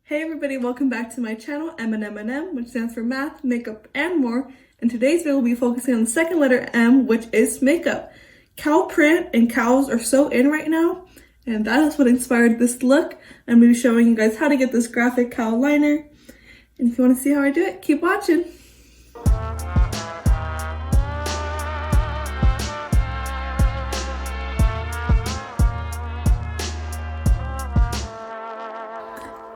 Hey everybody, welcome back to my channel, m&m&m, which stands for math, makeup, and more. And today's video will be focusing on the second letter M, which is makeup. Cow print and cows are so in right now, and that is what inspired this look. I'm going to be showing you guys how to get this graphic cow liner. And if you want to see how I do it, keep watching.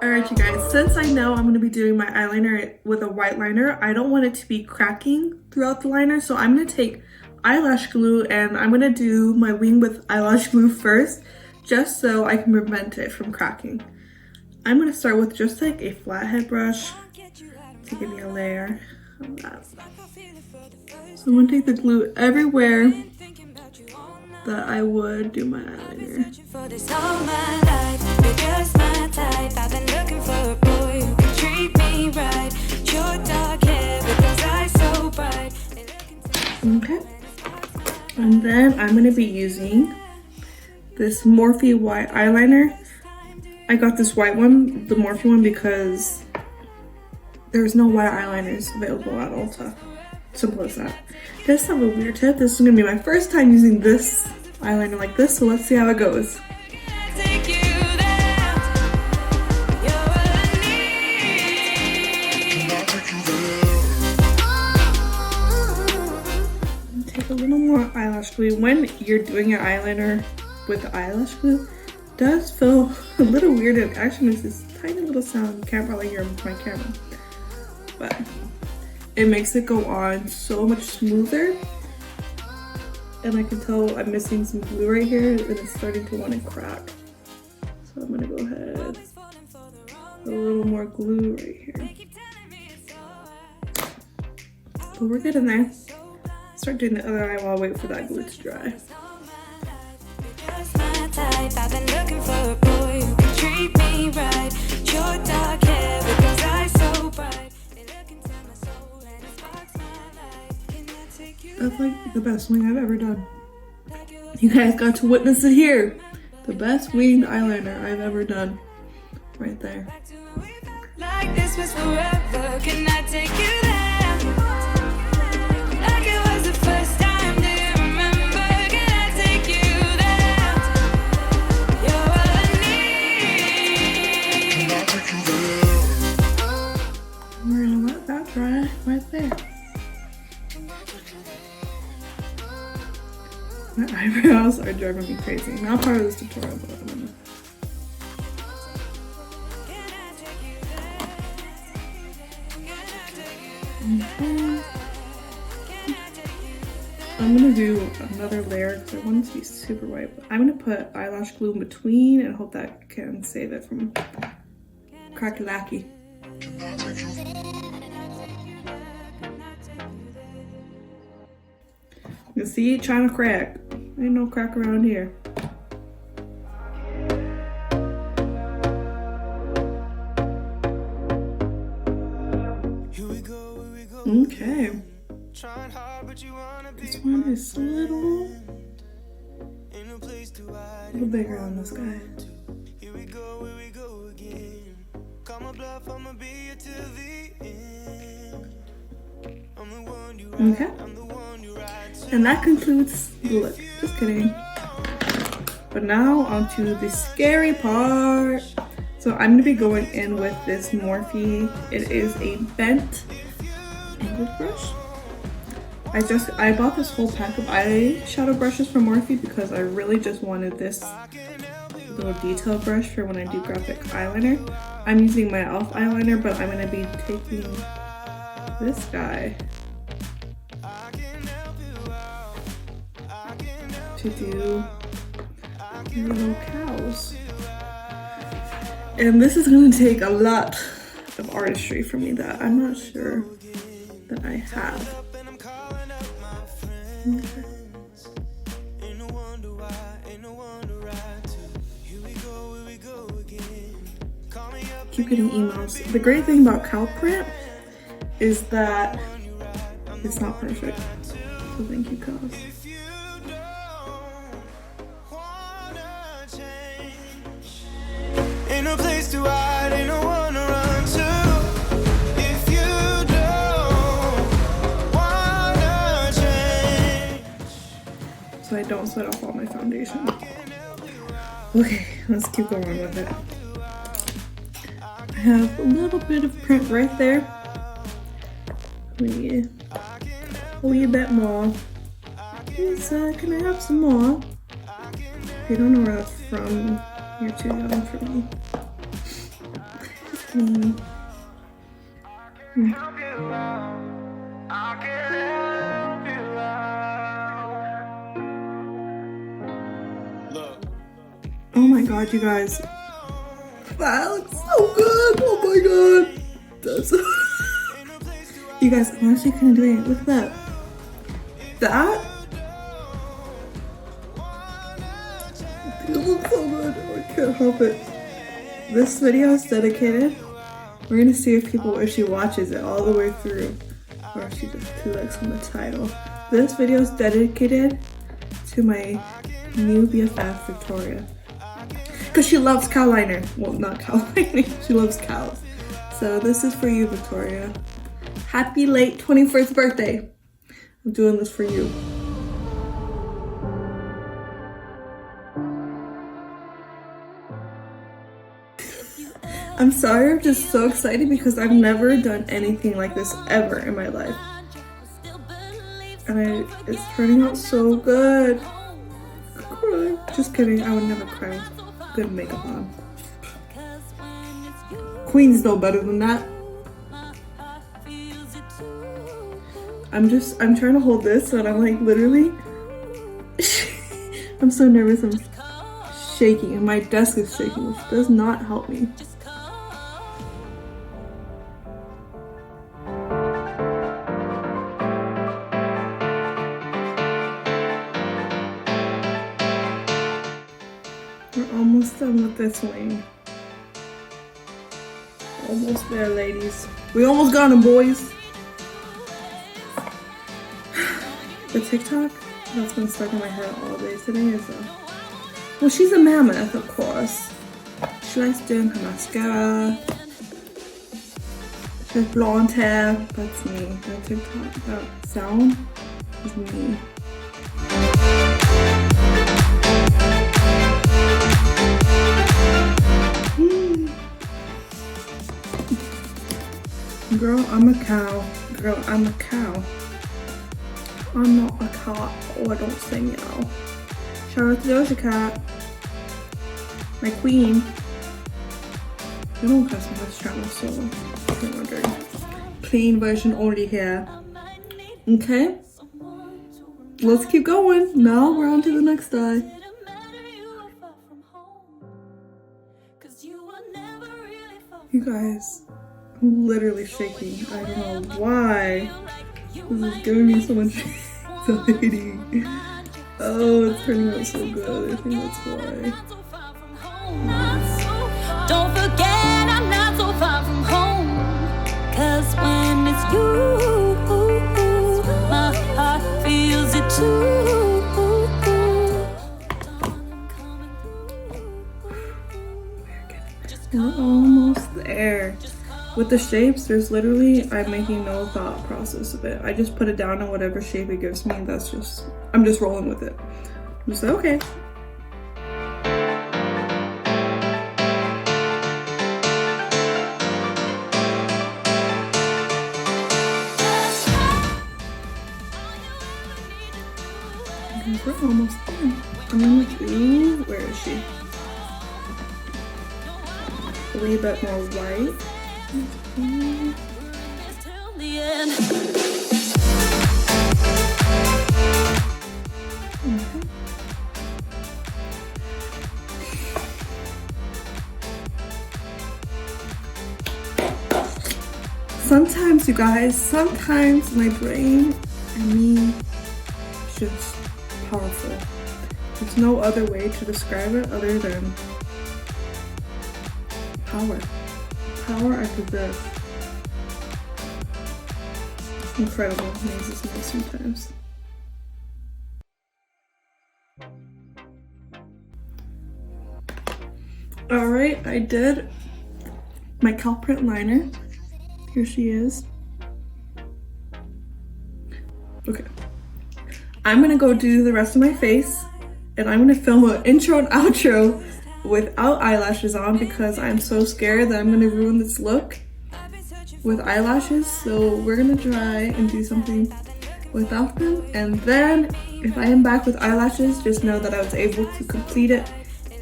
Alright you guys, since I know I'm going to be doing my eyeliner with a white liner, I don't want it to be cracking throughout the liner, so I'm going to take eyelash glue and I'm going to do my wing with eyelash glue first, just so I can prevent it from cracking. I'm going to start with just like a flathead brush to give me a layer of that. So I'm going to take the glue everywhere that I would do my eyeliner. Okay, and then I'm going to be using this Morphe white eyeliner. I got this white one, the Morphe one, because there's no white eyeliners available at Ulta. Simple as that. Just have a weird tip. This is going to be my first time using this eyeliner like this, so let's see how it goes. Take a little more eyelash glue. When you're doing your eyeliner with the eyelash glue, it does feel a little weird. It actually makes this tiny little sound. You can't probably hear my camera, but it makes it go on so much smoother. And I can tell I'm missing some glue right here and it's starting to want to crack. So I'm gonna go ahead, put a little more glue right here. But we're good in there. Start doing the other eye while I wait for that glue to dry. That's like the best wing I've ever done. You guys got to witness it here. The best winged eyeliner I've ever done. Right there. Like this was forever. Can I take you there? Like it was the first time. Do you remember? Can I take you there? You're all I need. Can I take you there? We're gonna let that dry right there. My eyebrows are driving me crazy. Not part of this tutorial, but I'm gonna. I'm gonna do another layer because I want it to be super white. But I'm gonna put eyelash glue in between and hope that can save it from cracky-lacky. You see, trying to crack. Ain't no crack around here. Okay. This one is a little bigger on this guy. Okay. And that concludes the look. Just kidding. But now onto the scary part. So I'm going to be going in with this Morphe. It is a bent angled brush. I bought this whole pack of eyeshadow brushes from Morphe because I really just wanted this little detail brush for when I do graphic eyeliner. I'm using my e.l.f. eyeliner, but I'm going to be taking this guy to do little cows. And this is going to take a lot of artistry for me that I'm not sure that I have. Okay. Keep getting emails. The great thing about cow print is that it's not perfect. So thank you, cows. Ain't no place to hide, ain't no one around. don't set off all my foundation. Okay, let's keep going with it. I have a little bit of print right there. We need a wee bit more. Please, can I have some more? If you don't know where that's from, you're too young for me. Just kidding. Oh my god, you guys. That looks so good. Oh my god. That's so you guys, I'm actually kind of doing it. Look at that. That? It looks so good. I can't help it. This video is dedicated. We're gonna see if she watches it all the way through, or if she just clicks on the title. This video is dedicated to my new BFF, Victoria. Because she loves cow liner. Well, not cow lining. She loves cows. So this is for you, Victoria. Happy late 21st birthday. I'm doing this for you. I'm sorry, I'm just so excited because I've never done anything like this ever in my life. And it's turning out so good. Cry. Just kidding, I would never cry with good makeup on. Queens know better than that. I'm trying to hold this and I'm like literally, I'm so nervous, I'm shaking and my desk is shaking, which does not help me. We're almost done with this wing. Almost there, ladies. We almost got them, boys. The TikTok that's been stuck in my head all day today is well, she's a mammoth, of course. She likes doing her mascara. She has blonde hair. That's me. That TikTok, that sound is me. Girl, I'm a cow. Girl, I'm a cow. I'm not a cat. Oh, I don't sing, you know. Shout out to Doja Cat. My queen. We don't cuss on this channel, so if you're wondering. Clean version only here. Okay? Let's keep going. Now we're on to the next eye. You guys, I'm literally shaking. I don't know why. This is giving me so much anxiety. Oh, it's turning out so good. I think that's why. Don't forget I'm not so far from home. 'Cause when it's you, my heart feels it too. We're almost there. With the shapes, there's literally, I'm making no thought process of it. I just put it down in whatever shape it gives me. That's just, I'm just rolling with it. I'm just like, okay. We're almost done. I'm gonna do, where is she? A wee bit more white. Sometimes, you guys, sometimes my brain and me is just powerful. There's no other way to describe it other than power. Power I possess. Incredible. Amazes me sometimes. Alright, I did my culprit liner. Here she is. Okay. I'm gonna go do the rest of my face, and I'm gonna film an intro and outro without eyelashes on because I'm so scared that I'm gonna ruin this look with eyelashes. So we're gonna try and do something without them, and then if I am back with eyelashes, just know that I was able to complete it.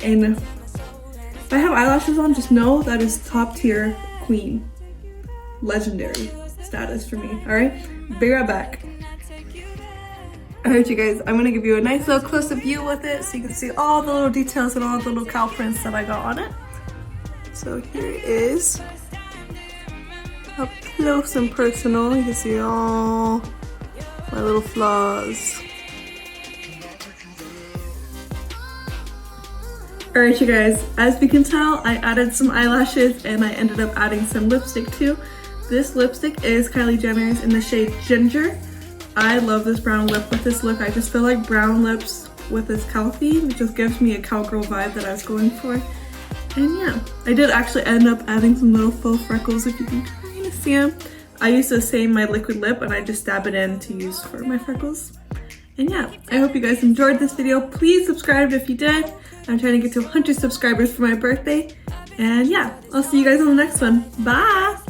And if I have eyelashes on, just know that is top tier queen, legendary status for me. All right, be right back. All right, you guys, I'm gonna give you a nice little close-up view with it so you can see all the little details and all the little cow prints that I got on it. So here it is, up close and personal. You can see all my little flaws. All right, you guys, as you can tell, I added some eyelashes and I ended up adding some lipstick too. This lipstick is Kylie Jenner's in the shade Ginger. I love this brown lip with this look. I just feel like brown lips with this cow theme. It just gives me a cowgirl vibe that I was going for. And yeah, I did actually end up adding some little faux freckles if you can kind of see them. I use the same my liquid lip and I just dab it in to use for my freckles. And yeah, I hope you guys enjoyed this video. Please subscribe if you did. I'm trying to get to 100 subscribers for my birthday. And yeah, I'll see you guys on the next one. Bye!